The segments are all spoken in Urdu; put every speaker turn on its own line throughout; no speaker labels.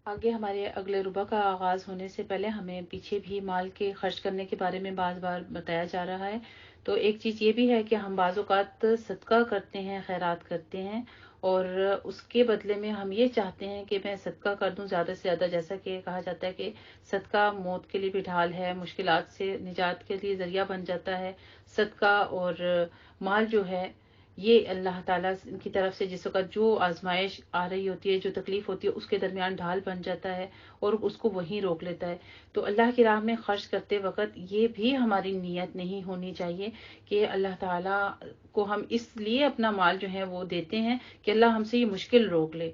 آگے ہمارے اگلے ربع کا آغاز ہونے سے پہلے ہمیں پیچھے بھی مال کے خرچ کرنے کے بارے میں بعض بار بتایا جا رہا ہے۔ تو ایک چیز یہ بھی ہے کہ ہم بعض اوقات صدقہ کرتے ہیں، خیرات کرتے ہیں، اور اس کے بدلے میں ہم یہ چاہتے ہیں کہ میں صدقہ کر دوں زیادہ سے زیادہ، جیسا کہ کہا جاتا ہے کہ صدقہ موت کے لیے بھی ڈھال ہے، مشکلات سے نجات کے لیے ذریعہ بن جاتا ہے۔ صدقہ اور مال جو ہے یہ اللہ تعالیٰ کی طرف سے جس وقت جو آزمائش آ رہی ہوتی ہے، جو تکلیف ہوتی ہے، اس کے درمیان ڈھال بن جاتا ہے اور اس کو وہیں روک لیتا ہے۔ تو اللہ کی راہ میں خرچ کرتے وقت یہ بھی ہماری نیت نہیں ہونی چاہیے کہ اللہ تعالیٰ کو ہم اس لیے اپنا مال جو ہے وہ دیتے ہیں کہ اللہ ہم سے یہ مشکل روک لے۔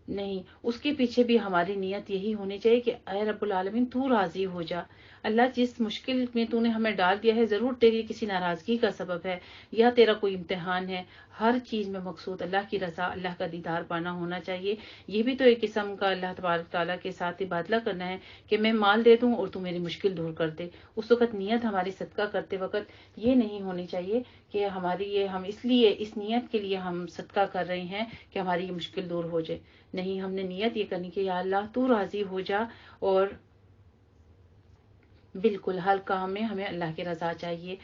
نہیں، اس کے پیچھے بھی ہماری نیت یہی ہونی چاہیے کہ اے رب العالمین تو راضی ہو جا، اللہ جس مشکل میں تو نے ہمیں ڈال دیا ہے ضرور تیری کسی ناراضگی کا سبب ہے یا تیرا کوئی امتحان ہے۔ ہر چیز میں مقصود اللہ کی رضا، اللہ کا دیدار پانا ہونا چاہیے۔ یہ بھی تو ایک قسم کا اللہ تبارک تعالیٰ کے ساتھ تبادلہ کرنا ہے کہ میں مال دے دوں اور تو میری مشکل دور کر دے۔ اس وقت نیت ہماری صدقہ کرتے وقت یہ نہیں ہونی چاہیے کہ ہماری یہ ہم اس لیے اس نیت کے لیے ہم صدقہ کر رہے ہیں کہ ہماری یہ مشکل دور ہو جائے۔ نہیں، ہم نے نیت یہ کرنی کہ یا اللہ تو راضی ہو جا، اور بالکل ہر کام میں ہمیں اللہ کی رضا چاہیے۔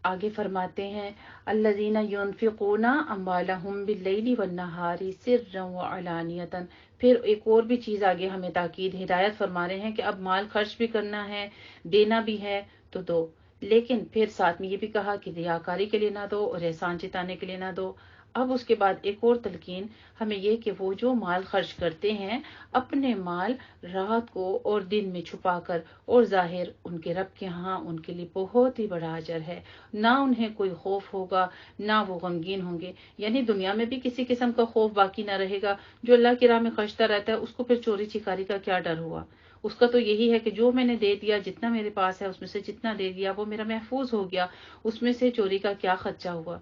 آگے فرماتے ہیں الذین ينفقون اموالهم باللیل والنہار سرا وعلانیۃ۔ پھر ایک اور بھی چیز آگے ہمیں تاکید ہدایت فرما رہے ہیں کہ اب مال خرچ بھی کرنا ہے، دینا بھی ہے تو دو، لیکن پھر ساتھ میں یہ بھی کہا کہ ریاکاری کے لیے نہ دو اور احسان جتانے کے لیے نہ دو۔ اب اس کے بعد ایک اور تلقین ہمیں یہ کہ وہ جو مال خرچ کرتے ہیں اپنے مال رات کو اور دن میں چھپا کر اور ظاہر، ان کے رب کے ہاں ان کے لیے بہت ہی بڑا اجر ہے، نہ انہیں کوئی خوف ہوگا نہ وہ غمگین ہوں گے۔ یعنی دنیا میں بھی کسی قسم کا خوف باقی نہ رہے گا۔ جو اللہ کی راہ میں خرچتا رہتا ہے اس کو پھر چوری چکاری کا کیا ڈر ہوا؟ اس کا تو یہی ہے کہ جو میں نے دے دیا، جتنا میرے پاس ہے اس میں سے جتنا دے دیا وہ میرا محفوظ ہو گیا، اس میں سے چوری کا کیا خدشہ ہوا؟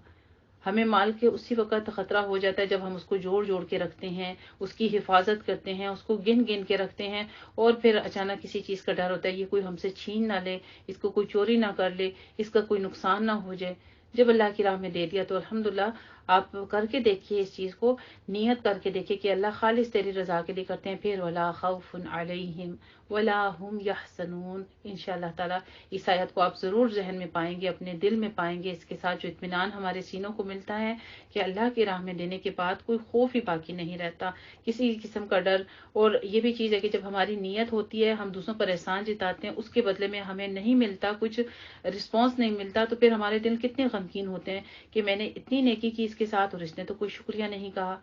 ہمیں مال کے اسی وقت خطرہ ہو جاتا ہے جب ہم اس کو جوڑ جوڑ کے رکھتے ہیں، اس کی حفاظت کرتے ہیں، اس کو گن گن کے رکھتے ہیں، اور پھر اچانک کسی چیز کا ڈر ہوتا ہے یہ کوئی ہم سے چھین نہ لے، اس کو کوئی چوری نہ کر لے، اس کا کوئی نقصان نہ ہو جائے۔ جب اللہ کی راہ میں دے دیا تو الحمدللہ آپ کر کے دیکھیے اس چیز کو، نیت کر کے دیکھیے کہ اللہ خالص تیری رضا کے لیے کرتے ہیں۔ پھر ولا خوف علیہم ولا هم يحزنون، انشاءاللہ تعالی اس آیت کو آپ ضرور ذہن میں پائیں گے، اپنے دل میں پائیں گے، اس کے ساتھ جو اطمینان ہمارے سینوں کو ملتا ہے کہ اللہ کی راہ میں دینے کے بعد کوئی خوف ہی باقی نہیں رہتا، کسی قسم کا ڈر۔ اور یہ بھی چیز ہے کہ جب ہماری نیت ہوتی ہے، ہم دوسروں پر احسان جتاتے ہیں، اس کے بدلے میں ہمیں نہیں ملتا، کچھ رسپانس نہیں ملتا، تو پھر ہمارے دل کتنے غمگین ہوتے ہیں کہ میں نے اتنی نیکی کی اس کے ساتھ اور اس نے تو کوئی شکریہ نہیں کہا۔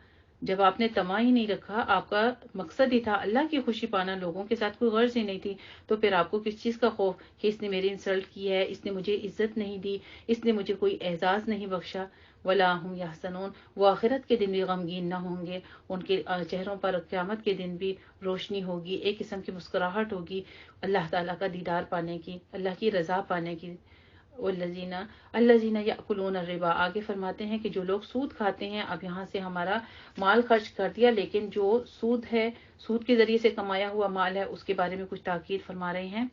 جب آپ نے طمع ہی نہیں رکھا، آپ کا مقصد ہی تھا اللہ کی خوشی پانا، لوگوں کے ساتھ کوئی غرض ہی نہیں تھی، تو پھر آپ کو کس چیز کا خوف کہ اس نے میری انسلٹ کی ہے، اس نے مجھے عزت نہیں دی، اس نے مجھے کوئی اعزاز نہیں بخشا۔ ولا هم يحزنون، وہ آخرت کے دن بھی غمگین نہ ہوں گے، ان کے چہروں پر قیامت کے دن بھی روشنی ہوگی، ایک قسم کی مسکراہٹ ہوگی اللہ تعالیٰ کا دیدار پانے کی، اللہ کی رضا پانے کی۔ الذین یأکلون الربا، آگے فرماتے ہیں کہ جو لوگ سود کھاتے ہیں، اب یہاں سے ہمارا مال خرچ کر دیا، لیکن جو سود ہے، سود کے ذریعے سے کمایا ہوا مال ہے، اس کے بارے میں کچھ تاکید فرما رہے ہیں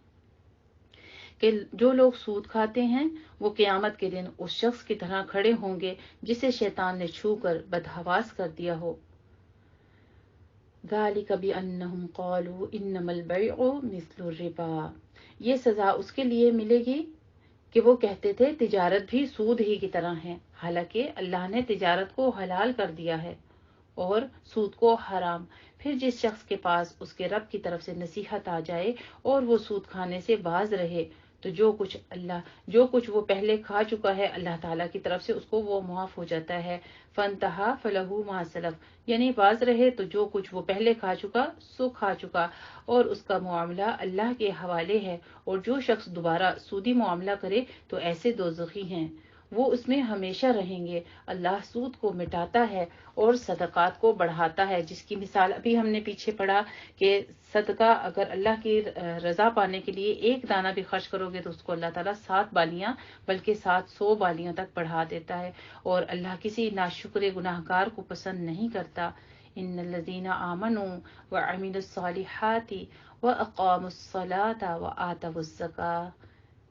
کہ جو لوگ سود کھاتے ہیں وہ قیامت کے دن اس شخص کی طرح کھڑے ہوں گے جسے شیطان نے چھو کر بدحواس کر دیا ہو۔ ذالک بانہم قالوا انما البیع مثل الربا، یہ سزا اس کے لیے ملے گی کہ وہ کہتے تھے تجارت بھی سود ہی کی طرح ہے، حالانکہ اللہ نے تجارت کو حلال کر دیا ہے اور سود کو حرام۔ پھر جس شخص کے پاس اس کے رب کی طرف سے نصیحت آ جائے اور وہ سود کھانے سے باز رہے تو جو کچھ وہ پہلے کھا چکا ہے اللہ تعالیٰ کی طرف سے اس کو وہ معاف ہو جاتا ہے۔ فانتہا فلہ ما سلف، یعنی باز رہے تو جو کچھ وہ پہلے کھا چکا سو کھا چکا اور اس کا معاملہ اللہ کے حوالے ہے، اور جو شخص دوبارہ سودی معاملہ کرے تو ایسے دوزخی ہیں، وہ اس میں ہمیشہ رہیں گے۔ اللہ سود کو مٹاتا ہے اور صدقات کو بڑھاتا ہے، جس کی مثال ابھی ہم نے پیچھے پڑھا کہ صدقہ اگر اللہ کی رضا پانے کے لیے ایک دانہ بھی خرچ کرو گے تو اس کو اللہ تعالیٰ 7 بالیاں بلکہ 700 بالیاں تک بڑھا دیتا ہے، اور اللہ کسی ناشکر گناہگار کو پسند نہیں کرتا۔ ان الذین آمنوا وعملوا الصالحات واقاموا الصلاة وآتوا الزکاة،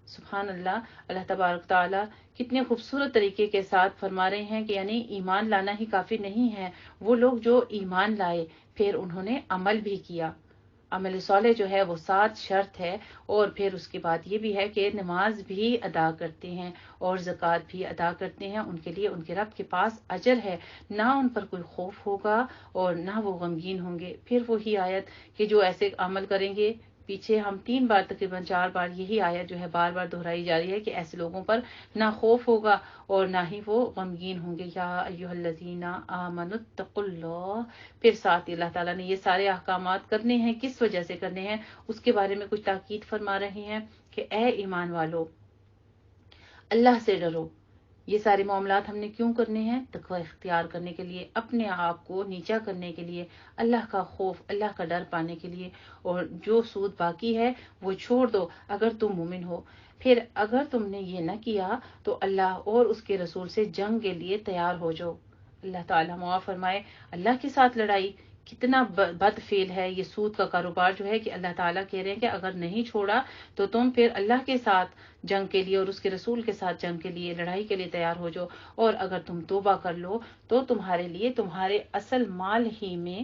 سبحان اللہ، اللہ تبارک تعالیٰ کتنے خوبصورت طریقے کے ساتھ فرما رہے ہیں کہ یعنی ایمان لانا ہی کافی نہیں ہے، وہ لوگ جو ایمان لائے پھر انہوں نے عمل بھی کیا۔ عمل صالح جو ہے وہ 7 شرط ہے، اور پھر اس کے بعد یہ بھی ہے کہ نماز بھی ادا کرتے ہیں اور زکوٰۃ بھی ادا کرتے ہیں، ان کے لیے ان کے رب کے پاس اجر ہے، نہ ان پر کوئی خوف ہوگا اور نہ وہ غمگین ہوں گے۔ پھر وہی آیت کہ جو ایسے عمل کریں گے، پیچھے ہم 3 بار تقریباً 4 بار یہی آیت جو ہے بار بار دہرائی جا رہی ہے کہ ایسے لوگوں پر نہ خوف ہوگا اور نہ ہی وہ غمگین ہوں گے۔ یا ایھا الذین آمنوا اتقوا اللہ، پھر ساتھ ہی اللہ تعالیٰ نے یہ سارے احکامات کرنے ہیں، کس وجہ سے کرنے ہیں اس کے بارے میں کچھ تاکید فرما رہے ہیں کہ اے ایمان والو، اللہ سے ڈرو۔ یہ سارے معاملات ہم نے کیوں کرنے ہیں؟ تقوی اختیار کرنے کے لیے، اپنے آپ کو نیچا کرنے کے لیے، اللہ کا خوف، اللہ کا ڈر پانے کے لیے، اور جو سود باقی ہے وہ چھوڑ دو اگر تم مومن ہو۔ پھر اگر تم نے یہ نہ کیا تو اللہ اور اس کے رسول سے جنگ کے لیے تیار ہو جاؤ۔ اللہ تعالیٰ معاف فرمائے، اللہ کے ساتھ لڑائی کتنا بد فعل ہے یہ سود کا کاروبار جو ہے، کہ اللہ تعالیٰ کہہ رہے ہیں کہ اگر نہیں چھوڑا تو تم پھر اللہ کے ساتھ جنگ کے لیے اور اس کے رسول کے ساتھ جنگ کے لیے، لڑائی کے لیے تیار ہو جاؤ، اور اگر تم توبہ کر لو تو تمہارے لیے تمہارے اصل مال ہی میں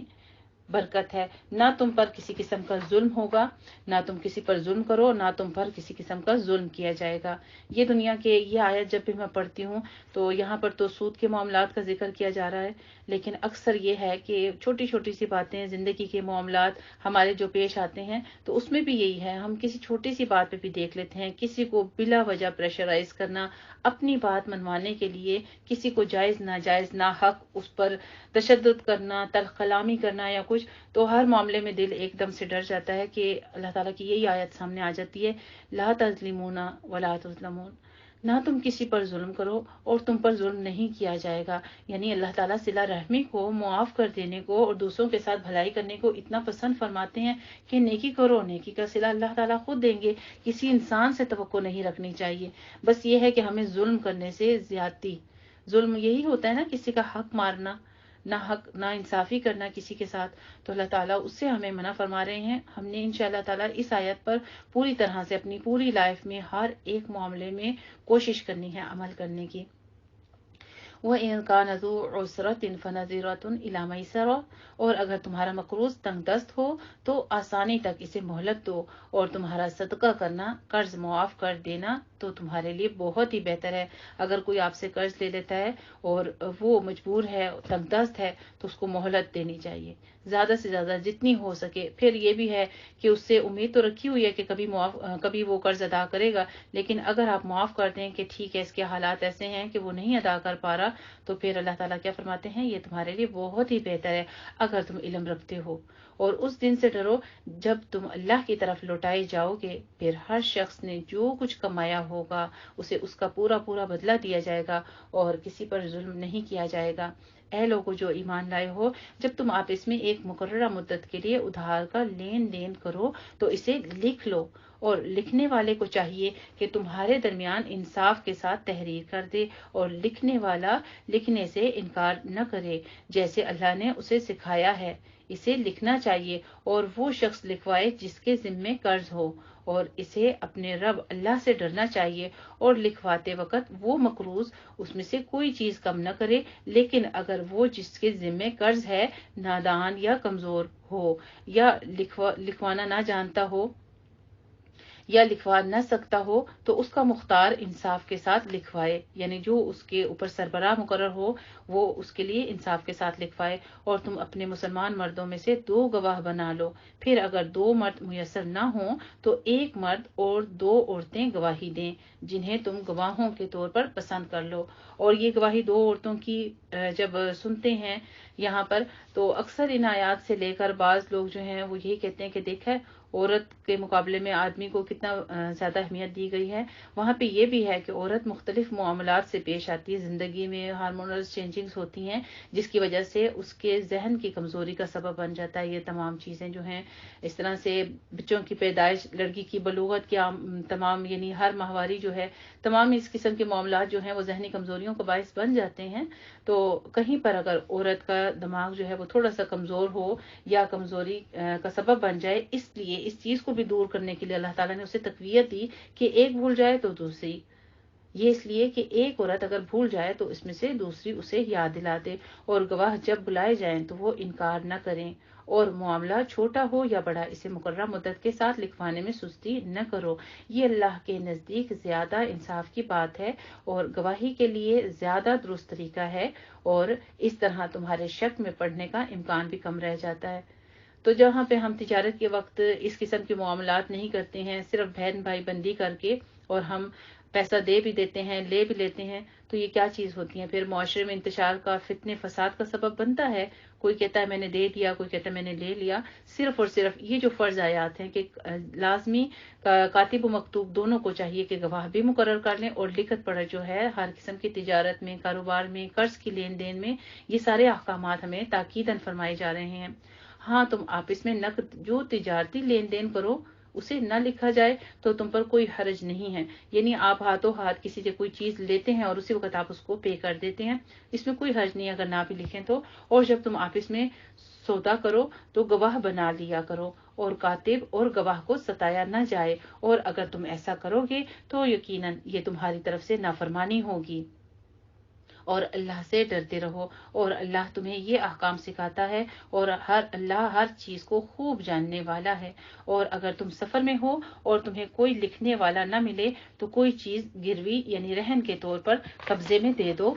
برکت ہے، نہ تم پر کسی قسم کا ظلم ہوگا، نہ تم کسی پر ظلم کرو، نہ تم پر کسی قسم کا ظلم کیا جائے گا۔ یہ دنیا کے یہ آیت جب بھی میں پڑھتی ہوں تو یہاں پر تو سود کے معاملات کا ذکر کیا جا رہا ہے، لیکن اکثر یہ ہے کہ چھوٹی چھوٹی سی باتیں، زندگی کے معاملات ہمارے جو پیش آتے ہیں تو اس میں بھی یہی ہے، ہم کسی چھوٹی سی بات پہ بھی دیکھ لیتے ہیں، کسی کو بلا وجہ پریشرائز کرنا، اپنی بات منوانے کے لیے کسی کو جائز ناجائز ناحق اس پر تشدد کرنا، تلخ کلامی کرنا یا کچھ، تو ہر معاملے میں دل ایک دم سے ڈر جاتا ہے کہ اللہ تعالیٰ کی یہی آیت سامنے آ جاتی ہے، لا تظلمون ولا تظلمون، نہ تم کسی پر ظلم کرو اور تم پر ظلم نہیں کیا جائے گا۔ یعنی اللہ تعالیٰ صلہ رحمی کو معاف کر دینے کو اور دوسروں کے ساتھ بھلائی کرنے کو اتنا پسند فرماتے ہیں کہ نیکی کرو، نیکی کا صلہ اللہ تعالیٰ خود دیں گے، کسی انسان سے توقع نہیں رکھنی چاہیے۔ بس یہ ہے کہ ہمیں ظلم کرنے سے زیادتی، ظلم یہی ہوتا ہے نا، کسی کا حق مارنا، نہ حق نہ انصافی کرنا کسی کے ساتھ، تو اللہ تعالیٰ اس سے ہمیں منع فرما رہے ہیں۔ ہم نے انشاءاللہ تعالیٰ اس آیت پر پوری طرح سے اپنی پوری لائف میں ہر ایک معاملے میں کوشش کرنی ہے عمل کرنے کی۔ وَإِن كَانَ ذُو عُسْرَةٍ فَنَظِرَةٌ إِلَىٰ مَيْسَرَةٍ، اور اگر تمہارا مقروض تنگ دست ہو تو آسانی تک اسے مہلت دو، اور تمہارا صدقہ کرنا، قرض معاف کر دینا تو تمہارے لیے بہت ہی بہتر ہے۔ اگر کوئی آپ سے قرض لے لیتا ہے اور وہ مجبور ہے، تنگ دست ہے، تو اس کو مہلت دینی چاہیے زیادہ سے زیادہ جتنی ہو سکے۔ پھر یہ بھی ہے کہ اس سے امید تو رکھی ہوئی ہے کہ کبھی وہ قرض ادا کرے گا، لیکن اگر آپ معاف کر دیں کہ ٹھیک ہے اس کے حالات ایسے ہیں کہ وہ نہیں ادا کر پا رہا، تو پھر اللہ تعالیٰ کیا فرماتے ہیں، یہ تمہارے لیے بہت ہی بہتر ہے اگر تم علم رکھتے ہو۔ اور اس دن سے ڈرو جب تم اللہ کی طرف لوٹائے جاؤ گے، پھر ہر شخص نے جو کچھ کمایا ہوگا اسے اس کا پورا پورا بدلہ دیا جائے گا، اور کسی پر ظلم نہیں کیا جائے گا۔ اے لوگو جو ایمان لائے ہو، جب تم آپس میں ایک مقررہ مدت کے لیے ادھار کا لین دین کرو تو اسے لکھ لو، اور لکھنے والے کو چاہیے کہ تمہارے درمیان انصاف کے ساتھ تحریر کر دے، اور لکھنے والا لکھنے سے انکار نہ کرے جیسے اللہ نے اسے سکھایا ہے، اسے لکھنا چاہیے، اور وہ شخص لکھوائے جس کے ذمے قرض ہو، اور اسے اپنے رب اللہ سے ڈرنا چاہیے، اور لکھواتے وقت وہ مقروض اس میں سے کوئی چیز کم نہ کرے، لیکن اگر وہ جس کے ذمے قرض ہے نادان یا کمزور ہو، یا لکھوانا نہ جانتا ہو یا لکھوا نہ سکتا ہو، تو اس کا مختار انصاف کے ساتھ لکھوائے، یعنی جو اس کے اوپر سربراہ مقرر ہو وہ اس کے لیے انصاف کے ساتھ لکھوائے، اور تم اپنے مسلمان مردوں میں سے 2 گواہ بنا لو، پھر اگر 2 مرد میسر نہ ہوں تو 1 مرد اور 2 عورتیں گواہی دیں جنہیں تم گواہوں کے طور پر پسند کر لو۔ اور یہ گواہی 2 عورتوں کی جب سنتے ہیں یہاں پر، تو اکثر ان آیات سے لے کر بعض لوگ جو ہیں وہ یہی کہتے ہیں کہ دیکھا عورت کے مقابلے میں آدمی کو کتنا زیادہ اہمیت دی گئی ہے۔ وہاں پہ یہ بھی ہے کہ عورت مختلف معاملات سے پیش آتی ہے، زندگی میں ہارمونل چینجنگز ہوتی ہیں جس کی وجہ سے اس کے ذہن کی کمزوری کا سبب بن جاتا ہے یہ تمام چیزیں جو ہیں۔ اس طرح سے بچوں کی پیدائش، لڑکی کی بلوغت کی تمام یعنی ہر ماہواری جو ہے، تمام اس قسم کے معاملات جو ہیں وہ ذہنی کمزوریوں کا باعث بن جاتے ہیں۔ تو کہیں پر اگر عورت کا دماغ جو ہے وہ تھوڑا سا کمزور ہو یا کمزوری کا سبب بن جائے، اس لیے اس چیز کو بھی دور کرنے کے لیے اللہ تعالیٰ نے اسے تقویت دی کہ ایک بھول جائے تو دوسری، یہ اس لیے کہ ایک عورت اگر بھول جائے تو اس میں سے دوسری اسے یاد دلا دے، اور گواہ جب بلائے جائیں تو وہ انکار نہ کریں، اور معاملہ چھوٹا ہو یا بڑا اسے مقررہ مدت کے ساتھ لکھوانے میں سستی نہ کرو، یہ اللہ کے نزدیک زیادہ انصاف کی بات ہے اور گواہی کے لیے زیادہ درست طریقہ ہے، اور اس طرح تمہارے شک میں پڑنے کا امکان بھی کم رہ جاتا ہے۔ تو جہاں پہ ہم تجارت کے وقت اس قسم کے معاملات نہیں کرتے ہیں، صرف بہن بھائی بندی کر کے، اور ہم پیسہ دے بھی دیتے ہیں لے بھی لیتے ہیں، تو یہ کیا چیز ہوتی ہے؟ پھر معاشرے میں انتشار کا، فتنے فساد کا سبب بنتا ہے۔ کوئی کہتا ہے میں نے دے دیا، کوئی کہتا ہے میں نے لے لیا، صرف اور صرف یہ جو فرض آیات ہیں کہ لازمی کاتب و مکتوب دونوں کو چاہیے کہ گواہ بھی مقرر کر لیں، اور لکھت پڑھت جو ہے ہر قسم کی تجارت میں، کاروبار میں، قرض کی لین دین میں، یہ سارے احکامات ہمیں تاکیداً فرمائے جا رہے ہیں۔ ہاں، تم آپس میں نقد جو تجارتی لین دین کرو اسے نہ لکھا جائے تو تم پر کوئی حرج نہیں ہے، یعنی آپ ہاتھوں ہاتھ کسی سے کوئی چیز لیتے ہیں اور اسی وقت آپ اس کو پے کر دیتے ہیں، اس میں کوئی حرج نہیں اگر نہ بھی لکھیں تو۔ اور جب تم آپس میں سودا کرو تو گواہ بنا لیا کرو، اور کاتب اور گواہ کو ستایا نہ جائے، اور اگر تم ایسا کرو گے تو یقیناً یہ تمہاری طرف سے نافرمانی ہوگی، اور اللہ سے ڈرتے رہو، اور اللہ تمہیں یہ احکام سکھاتا ہے، اور اللہ ہر چیز کو خوب جاننے والا ہے۔ اور اگر تم سفر میں ہو اور تمہیں کوئی لکھنے والا نہ ملے تو کوئی چیز گروی یعنی رہن کے طور پر قبضے میں دے دو،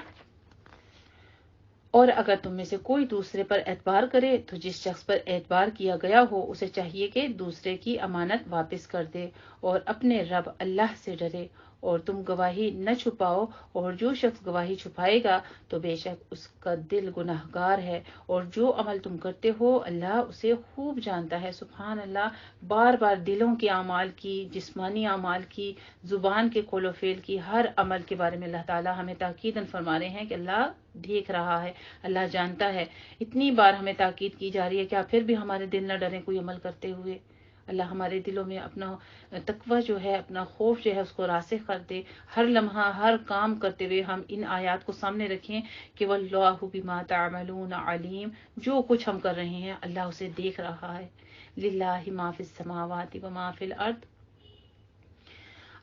اور اگر تم میں سے کوئی دوسرے پر اعتبار کرے تو جس شخص پر اعتبار کیا گیا ہو اسے چاہیے کہ دوسرے کی امانت واپس کر دے، اور اپنے رب اللہ سے ڈرے، اور تم گواہی نہ چھپاؤ، اور جو شخص گواہی چھپائے گا تو بے شک اس کا دل گناہگار ہے، اور جو عمل تم کرتے ہو اللہ اسے خوب جانتا ہے۔ سبحان اللہ، بار بار دلوں کے اعمال کی، جسمانی اعمال کی، زبان کے قول و فعل کی، ہر عمل کے بارے میں اللہ تعالی ہمیں تاکیداً فرما رہے ہیں کہ اللہ دیکھ رہا ہے، اللہ جانتا ہے۔ اتنی بار ہمیں تاکید کی جا رہی ہے، کیا پھر بھی ہمارے دل نہ ڈریں کوئی عمل کرتے ہوئے؟ اللہ ہمارے دلوں میں اپنا تقوی جو ہے، اپنا خوف جو ہے اس کو راسخ کر دے۔ ہر لمحہ ہر کام کرتے ہوئے ہم ان آیات کو سامنے رکھیں کہ واللہ بما تعملون علیم، جو کچھ ہم کر رہے ہیں اللہ اسے دیکھ رہا ہے۔ للہ ما فی السماوات و ما فی الارض،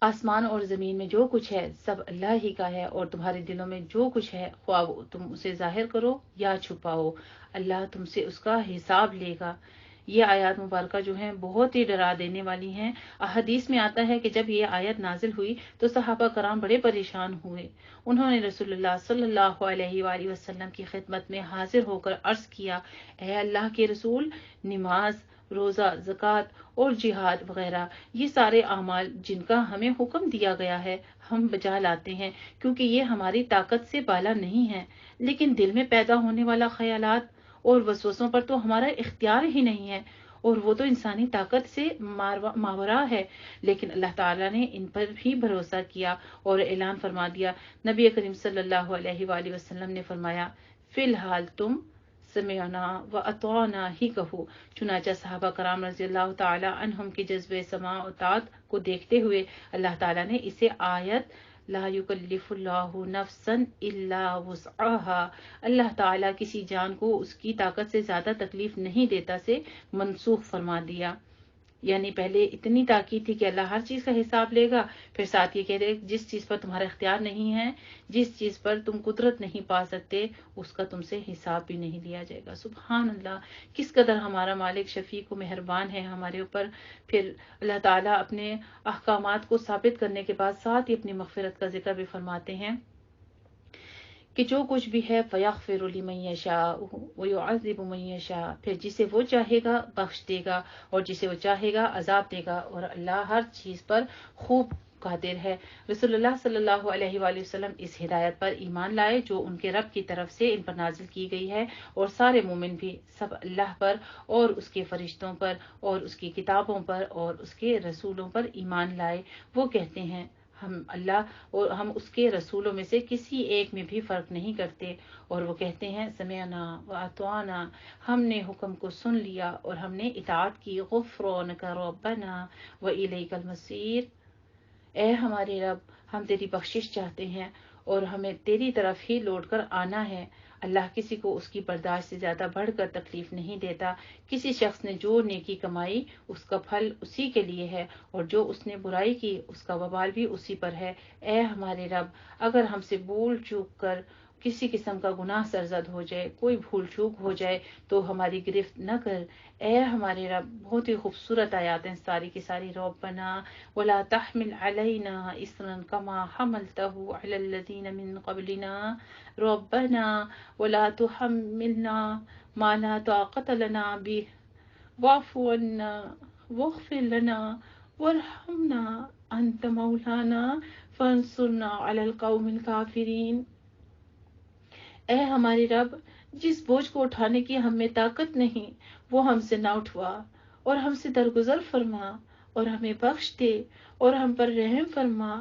آسمان اور زمین میں جو کچھ ہے سب اللہ ہی کا ہے، اور تمہارے دلوں میں جو کچھ ہے خواہ تم اسے ظاہر کرو یا چھپاؤ، اللہ تم سے اس کا حساب لے گا۔ یہ آیات مبارکہ جو ہیں بہت ہی ڈرا دینے والی ہیں۔ احادیث میں آتا ہے کہ جب یہ آیت نازل ہوئی تو صحابہ کرام بڑے پریشان ہوئے، انہوں نے رسول اللہ صلی اللہ علیہ وآلہ وسلم کی خدمت میں حاضر ہو کر عرض کیا، اے اللہ کے رسول، نماز، روزہ، زکوٰۃ اور جہاد وغیرہ یہ سارے اعمال جن کا ہمیں حکم دیا گیا ہے ہم بجا لاتے ہیں، کیونکہ یہ ہماری طاقت سے بالا نہیں ہے، لیکن دل میں پیدا ہونے والا خیالات اور وسوسوں پر تو ہمارا اختیار ہی نہیں ہے، اور وہ تو انسانی طاقت سے ماورا ہے۔ لیکن اللہ تعالیٰ نے ان پر بھی بھروسہ کیا اور اعلان فرما دیا۔ نبی کریم صلی اللہ علیہ وآلہ وسلم نے فرمایا، فی الحال تم سمعنا و اطعنا ہی کہو۔ چنانچہ صحابہ کرام رضی اللہ تعالی عنہم کے جذبے سماع و طاعت کو دیکھتے ہوئے اللہ تعالیٰ نے اسے آیت لا یکلف اللہ نفسا الا وسعها، اللہ تعالیٰ کسی جان کو اس کی طاقت سے زیادہ تکلیف نہیں دیتا سے منسوخ فرما دیا۔ یعنی پہلے اتنی تاکید تھی کہ اللہ ہر چیز کا حساب لے گا، پھر ساتھ یہ کہہ دے جس چیز پر تمہارا اختیار نہیں ہے، جس چیز پر تم قدرت نہیں پا سکتے، اس کا تم سے حساب بھی نہیں لیا جائے گا۔ سبحان اللہ، کس قدر ہمارا مالک شفیق و مہربان ہے ہمارے اوپر۔ پھر اللہ تعالیٰ اپنے احکامات کو ثابت کرنے کے بعد ساتھ ہی اپنی مغفرت کا ذکر بھی فرماتے ہیں کہ جو کچھ بھی ہے فَيَغْفِرُ لِمَن يَشَاءُ وَيُعَذِّبُ مَن يَشَاءُ، پھر جسے وہ چاہے گا بخش دے گا اور جسے وہ چاہے گا عذاب دے گا، اور اللہ ہر چیز پر خوب قادر ہے۔ رسول اللہ صلی اللہ علیہ وآلہ وسلم اس ہدایت پر ایمان لائے جو ان کے رب کی طرف سے ان پر نازل کی گئی ہے، اور سارے مومن بھی سب اللہ پر اور اس کے فرشتوں پر اور اس کی کتابوں پر اور اس کے رسولوں پر ایمان لائے۔ وہ کہتے ہیں ہم اللہ اور ہم اس کے رسولوں میں سے کسی ایک میں بھی فرق نہیں کرتے، اور وہ کہتے ہیں سمعنا و اطعنا، ہم نے حکم کو سن لیا اور ہم نے اطاعت کی، غفرانک ربنا و الیک المصیر، اے ہمارے رب ہم تیری بخشش چاہتے ہیں اور ہمیں تیری طرف ہی لوٹ کر آنا ہے۔ اللہ کسی کو اس کی برداشت سے زیادہ بڑھ کر تکلیف نہیں دیتا۔ کسی شخص نے جو نیکی کمائی اس کا پھل اسی کے لیے ہے، اور جو اس نے برائی کی اس کا وبال بھی اسی پر ہے۔ اے ہمارے رب، اگر ہم سے بھول چوک کر کسی قسم کا گناہ سرزد ہو جائے، کوئی بھول چوک ہو جائے تو ہماری گرفت نہ کر۔ اے ہمارے رب، بہت ہی خوبصورت آیات ہیں ساری کی ساری۔ ربنا ولا تحمل علينا إصرا كما حملته على الذين من قبلنا ربنا ولا تحملنا ما لا طاقة لنا به واعف عنا واغفر لنا وارحمنا أنت مولانا فانصرنا على القوم الكافرين۔ اے ہمارے رب، جس بوجھ کو اٹھانے کی ہم میں طاقت نہیں وہ ہم سے نہ اٹھوا، اور ہم سے درگزر فرما اور ہمیں بخش دے اور ہم پر رحم فرما۔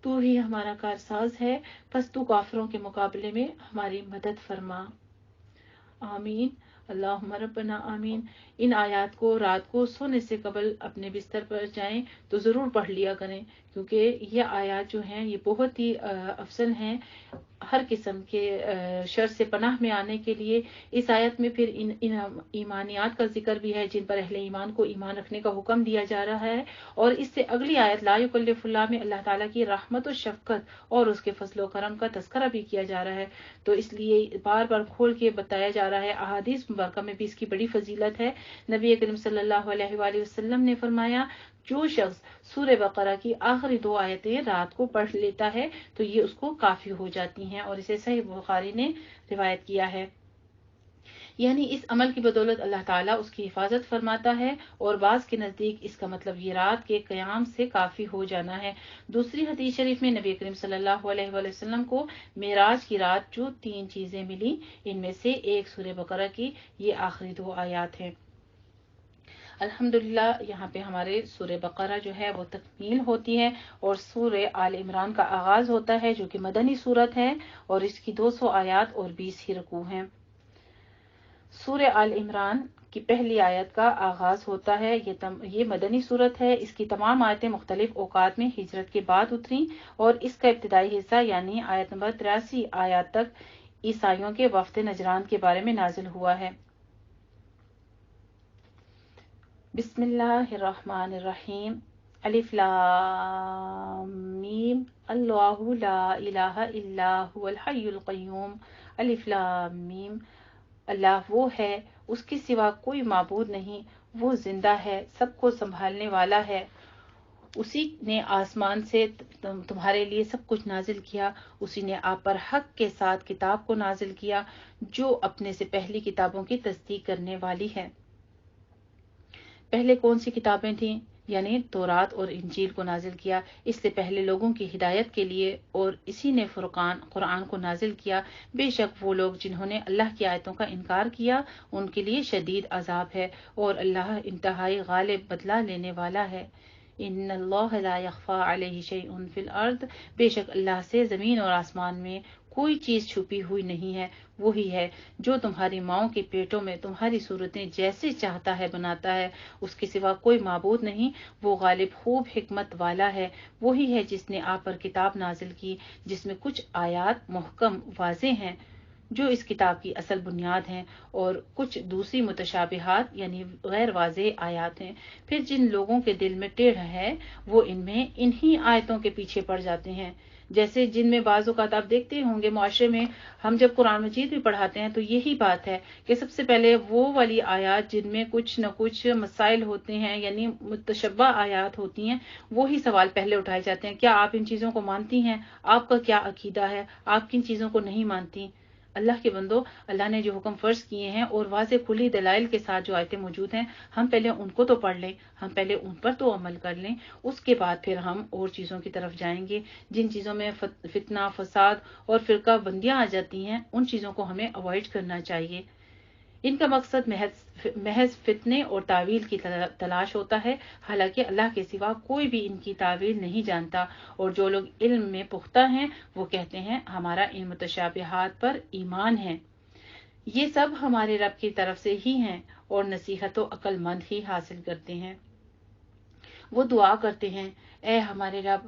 تو ہی ہمارا کارساز ہے، پس تو کافروں کے مقابلے میں ہماری مدد فرما۔ آمین۔ اللہم ربنا آمین۔ ان آیات کو رات کو سونے سے قبل اپنے بستر پر جائیں تو ضرور پڑھ لیا کریں، کیونکہ یہ آیات جو ہیں یہ بہت ہی افضل ہیں ہر قسم کے شر سے پناہ میں آنے کے لیے۔ اس آیت میں پھر ان ایمانیات کا ذکر بھی ہے جن پر اہل ایمان کو ایمان رکھنے کا حکم دیا جا رہا ہے، اور اس سے اگلی آیت لا یکلف اللہ میں اللہ تعالیٰ کی رحمت و شفقت اور اس کے فضل و کرم کا تذکرہ بھی کیا جا رہا ہے۔ تو اس لیے بار بار کھول کے بتایا جا رہا ہے۔ احادیث مبارکہ میں بھی اس کی بڑی فضیلت ہے۔ نبی کریم صلی اللہ علیہ وآلہ وسلم نے فرمایا، جو شخص سورہ بقرہ کی آخری 2 آیتیں رات کو پڑھ لیتا ہے تو یہ اس کو کافی ہو جاتی ہیں، اور اسے صحیح بخاری نے روایت کیا ہے۔ یعنی اس عمل کی بدولت اللہ تعالیٰ اس کی حفاظت فرماتا ہے، اور بعض کے نزدیک اس کا مطلب یہ رات کے قیام سے کافی ہو جانا ہے۔ دوسری حدیث شریف میں نبی کریم صلی اللہ علیہ وآلہ وسلم کو معراج کی رات جو 3 چیزیں ملی، ان میں سے ایک سورہ بقرہ کی یہ آخری 2 آیات ہیں۔ الحمدللہ یہاں پہ ہمارے سورہ بقرہ جو ہے وہ تکمیل ہوتی ہے، اور سورہ آل عمران کا آغاز ہوتا ہے جو کہ مدنی سورت ہے، اور اس کی 200 آیات اور 20 ہی رکوع ہیں۔ سورہ آل عمران کی پہلی آیت کا آغاز ہوتا ہے، یہ مدنی سورت ہے۔ اس کی تمام آیتیں مختلف اوقات میں ہجرت کے بعد اتریں، اور اس کا ابتدائی حصہ یعنی آیت نمبر 83 آیات تک عیسائیوں کے وفد نجران کے بارے میں نازل ہوا ہے۔ بسم اللہ الرحمن الرحیم۔ الف لام میم اللہ لا الہ الا هو الحی القیوم۔ الف لام میم۔ اللہ وہ ہے، اس کے سوا کوئی معبود نہیں، وہ زندہ ہے، سب کو سنبھالنے والا ہے۔ اسی نے آسمان سے تمہارے لیے سب کچھ نازل کیا، اسی نے آپ پر حق کے ساتھ کتاب کو نازل کیا جو اپنے سے پہلی کتابوں کی تصدیق کرنے والی ہے۔ پہلے کون سی کتابیں تھیں؟ یعنی تورات اور انجیل کو نازل کیا اس سے پہلے لوگوں کی ہدایت کے لیے، اور اسی نے قرآن کو نازل کیا۔ بے شک وہ لوگ جنہوں نے اللہ کی آیتوں کا انکار کیا ان کے لیے شدید عذاب ہے، اور اللہ انتہائی غالب بدلہ لینے والا ہے۔ ان اللہ لا یخفی علیہ شیء فی الارض۔ بے شک اللہ سے زمین اور آسمان میں کوئی چیز چھپی ہوئی نہیں ہے۔ وہی ہے جو تمہاری ماؤں کے پیٹوں میں تمہاری صورتیں جیسے چاہتا ہے بناتا ہے، اس کے سوا کوئی معبود نہیں۔ وہ غالب خوب حکمت والا ہے۔ وہی ہے جس نے آپ پر کتاب نازل کی جس میں کچھ آیات محکم واضح ہیں جو اس کتاب کی اصل بنیاد ہیں، اور کچھ دوسری متشابہات یعنی غیر واضح آیات ہیں۔ پھر جن لوگوں کے دل میں ٹیڑھ ہے وہ ان میں انہی آیتوں کے پیچھے پڑ جاتے ہیں۔ جیسے جن میں بعض اوقات آپ دیکھتے ہوں گے معاشرے میں ہم جب قرآن مجید بھی پڑھاتے ہیں تو یہی بات ہے کہ سب سے پہلے وہ والی آیات جن میں کچھ نہ کچھ مسائل ہوتے ہیں یعنی متشبہ آیات ہوتی ہیں، وہی سوال پہلے اٹھائے جاتے ہیں۔ کیا آپ ان چیزوں کو مانتی ہیں؟ آپ کا کیا عقیدہ ہے؟ آپ کن چیزوں کو نہیں مانتی؟ اللہ کے بندو، اللہ نے جو حکم فرض کیے ہیں اور واضح کھلی دلائل کے ساتھ جو آیتیں موجود ہیں، ہم پہلے ان کو تو پڑھ لیں، ہم پہلے ان پر تو عمل کر لیں، اس کے بعد پھر ہم اور چیزوں کی طرف جائیں گے۔ جن چیزوں میں فتنہ، فساد اور فرقہ بندیاں آ جاتی ہیں ان چیزوں کو ہمیں اوائڈ کرنا چاہیے۔ ان کا مقصد محض فتنے اور تعویل کی تلاش ہوتا ہے، حالانکہ اللہ کے سوا کوئی بھی ان کی تعویل نہیں جانتا، اور جو لوگ علم میں پختہ ہیں وہ کہتے ہیں ہمارا ان متشابہات پر ایمان ہے۔ یہ سب ہمارے رب کی طرف سے ہی ہیں اور نصیحت و عقل مند ہی حاصل کرتے ہیں۔ وہ دعا کرتے ہیں، اے ہمارے رب،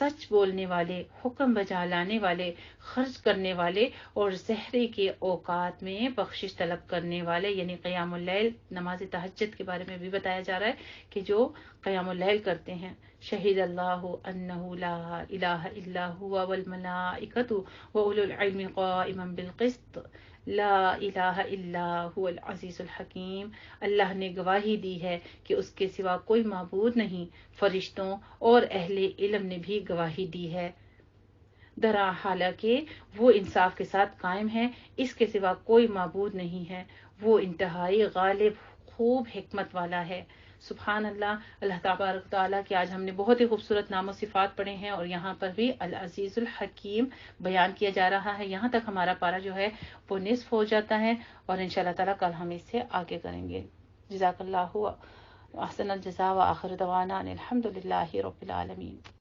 سچ بولنے والے، حکم بجا لانے والے، خرچ کرنے والے اور سحری کے اوقات میں بخشش طلب کرنے والے، یعنی قیام اللیل، نماز تہجد کے بارے میں بھی بتایا جا رہا ہے کہ جو قیام اللیل کرتے ہیں. شہید اللہ انہ لا الہ الا ہوا والملائکۃ واولو العلم قائما بالقسط لا الہ الا هو العزیز الحکیم. اللہ نے گواہی دی ہے کہ اس کے سوا کوئی معبود نہیں، فرشتوں اور اہل علم نے بھی گواہی دی ہے، درا حالانکہ وہ انصاف کے ساتھ قائم ہے، اس کے سوا کوئی معبود نہیں ہے، وہ انتہائی غالب، خوب حکمت والا ہے. سبحان اللہ. اللہ تبارک تعالیٰ کہ آج ہم نے بہت ہی خوبصورت نام و صفات پڑھے ہیں، اور یہاں پر بھی العزیز الحکیم بیان کیا جا رہا ہے. یہاں تک ہمارا پارہ جو ہے وہ نصف ہو جاتا ہے، اور انشاءاللہ تعالیٰ کل ہم اس سے آگے کریں گے. جزاک اللہ احسن الجزاء، وآخر دعوانا ان الحمد للہ رب العالمین.